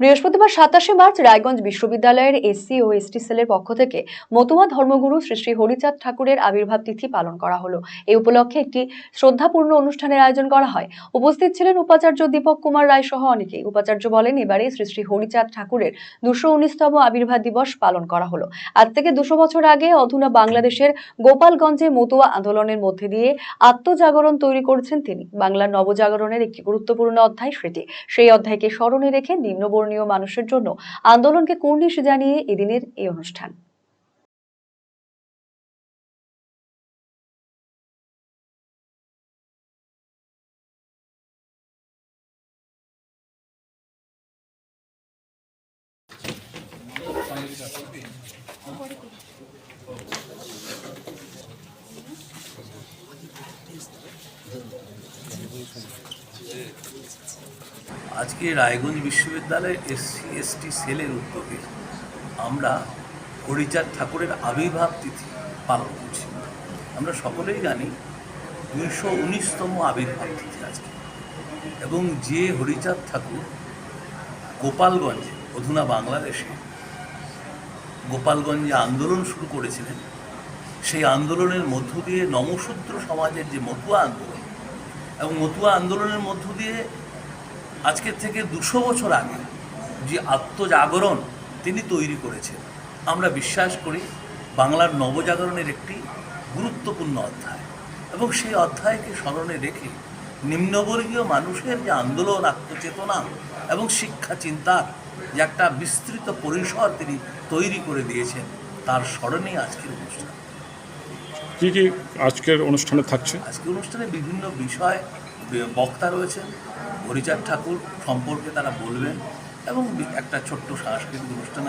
বৃহস্পতিবার 27শে মার্চ রায়গঞ্জ বিশ্ববিদ্যালয়ের এসসি ও এসটি সেলের পক্ষ থেকে মতুয়া ধর্মগুরু শ্রী শ্রী হরিচাঁদ ঠাকুরের আবির্ভাব তিথি পালন করা হলো। এই উপলক্ষে একটি শ্রদ্ধাপূর্ণ অনুষ্ঠানের আয়োজন করা হয়। উপস্থিত ছিলেন উপাচার্য দীপক কুমার রায় সহ অনেকেই। উপাচার্য বলেন, এবারে শ্রী শ্রী হরিচাঁদ ঠাকুরের 219তম আবির্ভাব দিবস পালন করা হলো। আজ থেকে 200 বছর আগে অধুনা বাংলাদেশের গোপালগঞ্জে মতুয়া আন্দোলনের মধ্যে দিয়ে আত্মজাগরণ তৈরি করেছেন তিনি। বাংলার নবজাগরণের একটি গুরুত্বপূর্ণ অধ্যায় সেটি। সেই অধ্যায়কে স্মরণে রেখে নিম্নবর্ণীয় মানুষের জন্য আন্দোলনকে কুর্নিশ জানিয়ে এদিনের এই অনুষ্ঠান। আজকে রায়গঞ্জ বিশ্ববিদ্যালয়ের এসসি এসটি সেলের উদ্যোগে আমরা হরিচাঁদ ঠাকুরের আবির্ভাব তিথি পালন করছি। আমরা সকলেই জানি 219তম আবির্ভাব তিথি আজকে, এবং যে হরিচাঁদ ঠাকুর গোপালগঞ্জে অধুনা বাংলাদেশে গোপালগঞ্জে আন্দোলন শুরু করেছিলেন, সেই আন্দোলনের মধ্য দিয়ে নমশূদ্র সমাজের যে মতুয়া আন্দোলন, এবং মতুয়া আন্দোলনের মধ্য দিয়ে আজকের থেকে 200 বছর আগে যে আত্মজাগরণ তিনি তৈরি করেছেন, আমরা বিশ্বাস করি বাংলার নবজাগরণের একটি গুরুত্বপূর্ণ অধ্যায়। এবং সেই অধ্যায়কে স্মরণে রেখে নিম্নবর্গীয় মানুষের যে আন্দোলন, আত্মচেতনা এবং শিক্ষা চিন্তার যে একটা বিস্তৃত পরিসর তিনি তৈরি করে দিয়েছেন, তার স্মরণে আজকের অনুষ্ঠান। কী কী আজকের অনুষ্ঠানে থাকছে? আজকের অনুষ্ঠানে বিভিন্ন বিষয় বক্তা রয়েছেন, হরিচাঁদ ঠাকুর সম্পর্কে তারা বলবেন, এবং একটা ছোট্ট সাংস্কৃতিক অনুষ্ঠান